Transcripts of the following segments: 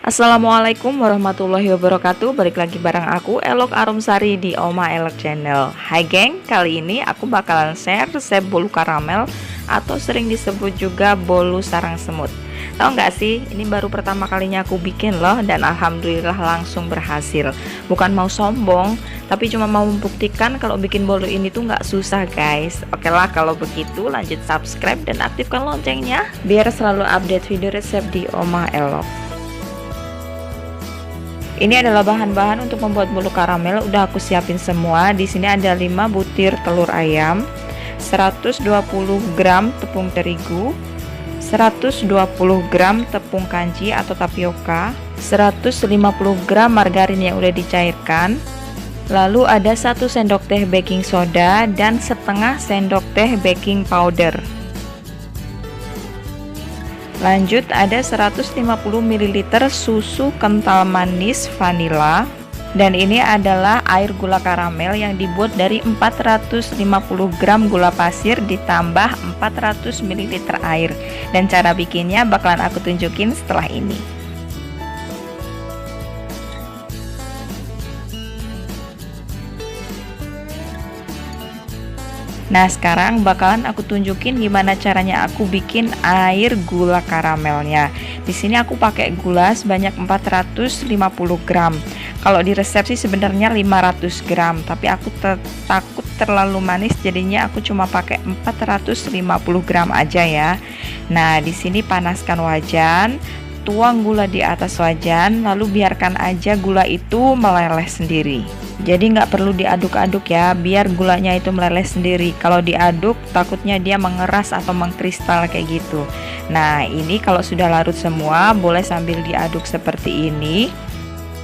Assalamualaikum warahmatullahi wabarakatuh. Balik lagi bareng aku Elok Arumsari di Oma Elok Channel. Hai geng, kali ini aku bakalan share resep bolu karamel atau sering disebut juga bolu sarang semut. Tahu nggak sih, ini baru pertama kalinya aku bikin loh, dan alhamdulillah langsung berhasil. Bukan mau sombong, tapi cuma mau membuktikan kalau bikin bolu ini tuh nggak susah guys. Oke lah, kalau begitu lanjut subscribe dan aktifkan loncengnya biar selalu update video resep di Oma Elok. Ini adalah bahan-bahan untuk membuat bolu karamel, udah aku siapin semua. Di sini ada 5 butir telur ayam, 120 gram tepung terigu, 120 gram tepung kanji atau tapioka, 150 gram margarin yang udah dicairkan. Lalu ada 1 sendok teh baking soda dan setengah sendok teh baking powder. Lanjut ada 150 ml susu kental manis vanila, dan ini adalah air gula karamel yang dibuat dari 450 gram gula pasir ditambah 400 ml air. Dan cara bikinnya bakalan aku tunjukin setelah ini. Nah, sekarang bakalan aku tunjukin gimana caranya aku bikin air gula karamelnya. Di sini aku pakai gula sebanyak 450 gram. Kalau di resep sih sebenarnya 500 gram, tapi aku takut terlalu manis, jadinya aku cuma pakai 450 gram aja ya. Nah, di sini panaskan wajan, tuang gula di atas wajan, lalu biarkan aja gula itu meleleh sendiri. Jadi nggak perlu diaduk-aduk ya, biar gulanya itu meleleh sendiri. Kalau diaduk takutnya dia mengeras atau mengkristal kayak gitu. Nah, ini kalau sudah larut semua, boleh sambil diaduk seperti ini.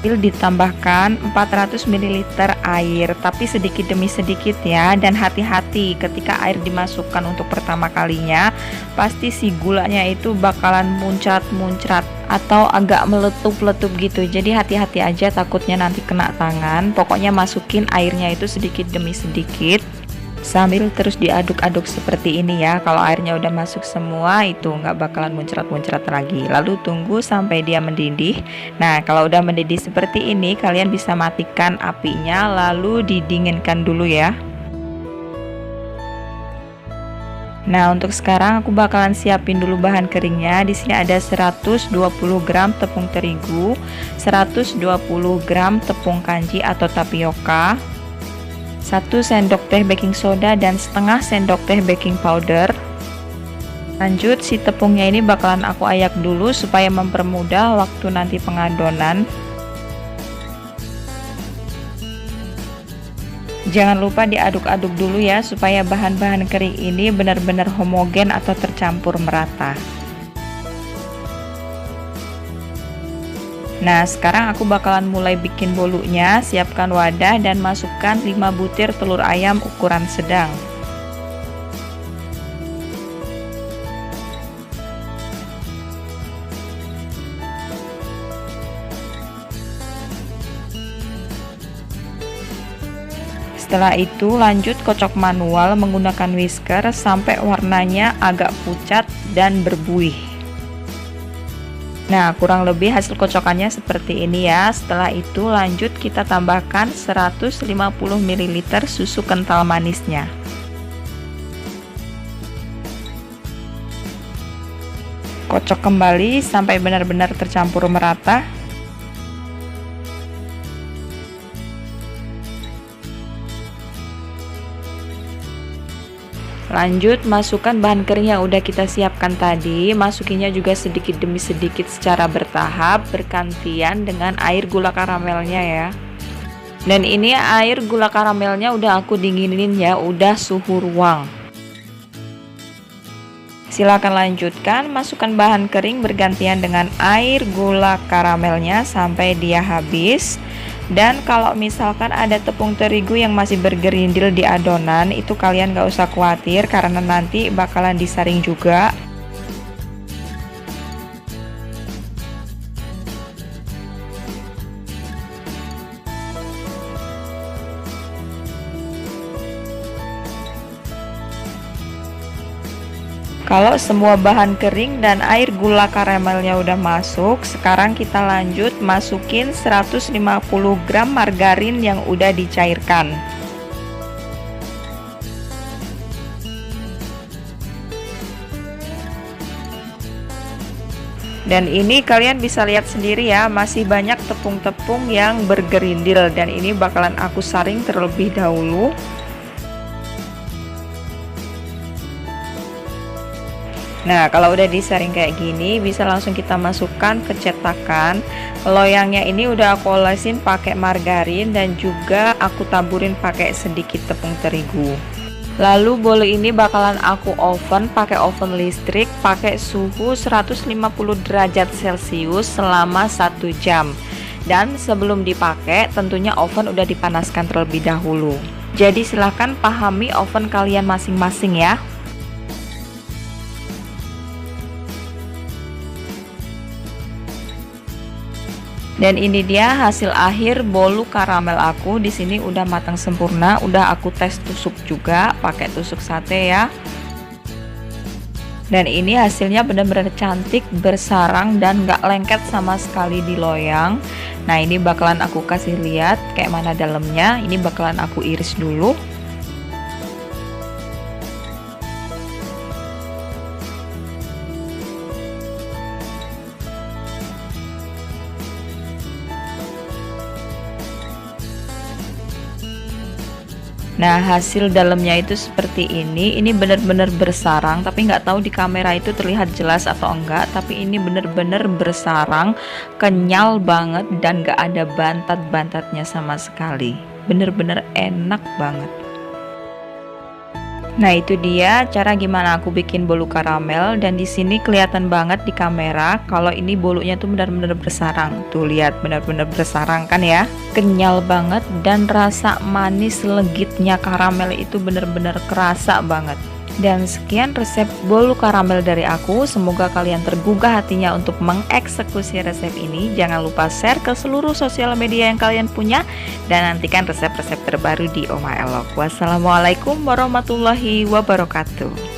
Ditambahkan 400 ml air, tapi sedikit demi sedikit ya, dan hati-hati ketika air dimasukkan untuk pertama kalinya, pasti si gulanya itu bakalan muncrat-muncrat atau agak meletup-letup gitu. Jadi hati-hati aja, takutnya nanti kena tangan. Pokoknya masukin airnya itu sedikit demi sedikit sambil terus diaduk-aduk seperti ini ya. Kalau airnya udah masuk semua, itu nggak bakalan muncrat-muncrat lagi. Lalu tunggu sampai dia mendidih. Nah, kalau udah mendidih seperti ini, kalian bisa matikan apinya lalu didinginkan dulu ya. Nah, untuk sekarang aku bakalan siapin dulu bahan keringnya. Di sini ada 120 gram tepung terigu, 120 gram tepung kanji atau tapioka, 1 sendok teh baking soda dan setengah sendok teh baking powder. Lanjut, si tepungnya ini bakalan aku ayak dulu supaya mempermudah waktu nanti pengadonan. Jangan lupa diaduk-aduk dulu ya, supaya bahan-bahan kering ini benar-benar homogen atau tercampur merata. Nah, sekarang aku bakalan mulai bikin bolunya. Siapkan wadah dan masukkan 5 butir telur ayam ukuran sedang. Setelah itu lanjut kocok manual menggunakan whisker sampai warnanya agak pucat dan berbuih. Nah, kurang lebih hasil kocokannya seperti ini ya. Setelah itu lanjut kita tambahkan 150 ml susu kental manisnya. Kocok kembali sampai benar-benar tercampur merata. Lanjut masukkan bahan kering yang udah kita siapkan tadi. Masukinya juga sedikit demi sedikit secara bertahap, bergantian dengan air gula karamelnya ya. Dan ini air gula karamelnya udah aku dinginin ya, udah suhu ruang. Silakan lanjutkan, masukkan bahan kering bergantian dengan air gula karamelnya sampai dia habis. Dan kalau misalkan ada tepung terigu yang masih bergerindil di adonan, itu kalian gak usah khawatir karena nanti bakalan disaring juga. Kalau semua bahan kering dan air gula karamelnya udah masuk, sekarang kita lanjut masukin 150 gram margarin yang udah dicairkan. Dan ini kalian bisa lihat sendiri ya, masih banyak tepung-tepung yang bergerindil, dan ini bakalan aku saring terlebih dahulu. Nah, kalau udah disaring kayak gini, bisa langsung kita masukkan ke cetakan. Loyangnya ini udah aku olesin pakai margarin dan juga aku taburin pakai sedikit tepung terigu. Lalu bolu ini bakalan aku oven pakai oven listrik pakai suhu 150 derajat Celcius selama 1 jam. Dan sebelum dipakai, tentunya oven udah dipanaskan terlebih dahulu. Jadi silahkan pahami oven kalian masing-masing ya. Dan ini dia hasil akhir bolu karamel aku. Di sini udah matang sempurna, udah aku tes tusuk juga pakai tusuk sate ya. Dan ini hasilnya benar-benar cantik, bersarang dan gak lengket sama sekali di loyang. Nah, ini bakalan aku kasih lihat kayak mana dalamnya. Ini bakalan aku iris dulu. Nah, hasil dalamnya itu seperti ini. Ini benar-benar bersarang, tapi nggak tahu di kamera itu terlihat jelas atau enggak. Tapi ini benar-benar bersarang, kenyal banget dan nggak ada bantat-bantatnya sama sekali. Benar-benar enak banget. Nah, itu dia cara gimana aku bikin bolu karamel, dan di sini kelihatan banget di kamera kalau ini bolunya tuh benar-benar bersarang. Tuh lihat, benar-benar bersarang kan ya? Kenyal banget dan rasa manis legitnya karamel itu benar-benar kerasa banget. Dan sekian resep bolu karamel dari aku. Semoga kalian tergugah hatinya untuk mengeksekusi resep ini. Jangan lupa share ke seluruh sosial media yang kalian punya, dan nantikan resep-resep terbaru di Oma Elok. Wassalamualaikum warahmatullahi wabarakatuh.